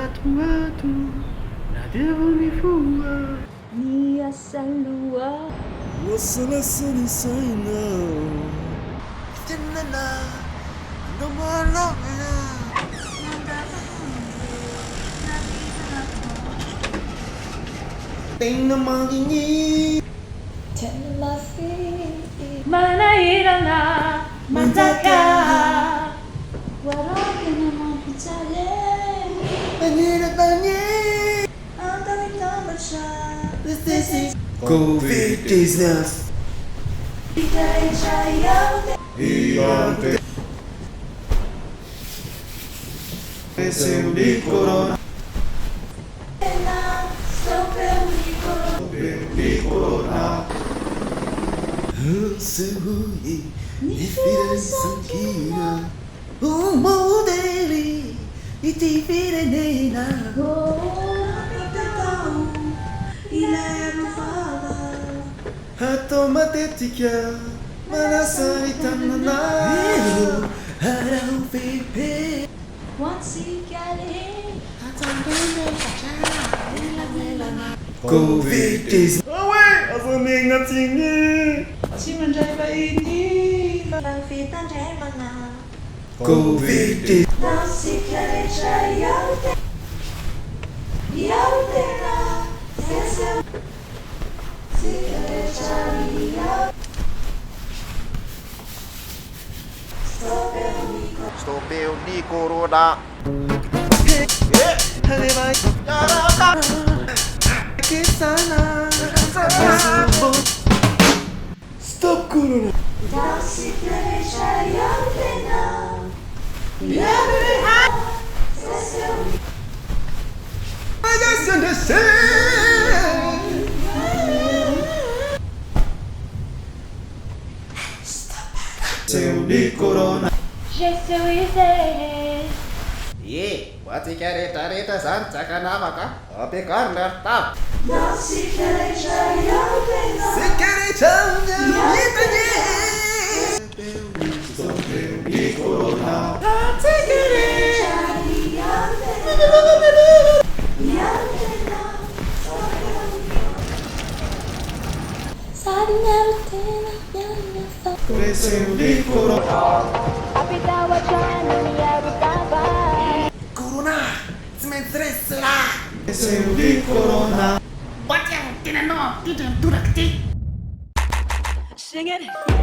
ato na dia vao mifoha ny asaloha wasalasany sainao tenana andao malongana tegna magigny tena mafy manahirana manjaka waragana mampitsale Paniraganye anda mitambatra Tsisy Feon-kira Raitra iante Seu di corona STOPEO di corona Segui di Feon-kira modeli di Firenena Atao ilay Atao matetika manasay tanana Arao pepe wansikale Covid-19 Awe, aza megnatigny tsy mandray vahiny mpitendry Covid-19 nasika rehetra ialtena seseo sika rehetra STOPEO di corona. Haleway Yaraka Kisana Stop corona nasika rehetra ialtena seseo I just understand Seu di corona je suis izay Watsika rehetrarehetra zany tsaka namaka ampiakarina tap. nasika rehetra ialtena Sigaretta mitagny STOPEO di corona Seu di corona apitawa dyan nangyari ka ba Corona! Tsmentress lah! Seu di corona ba't yung tinanong dito yung turakti sing it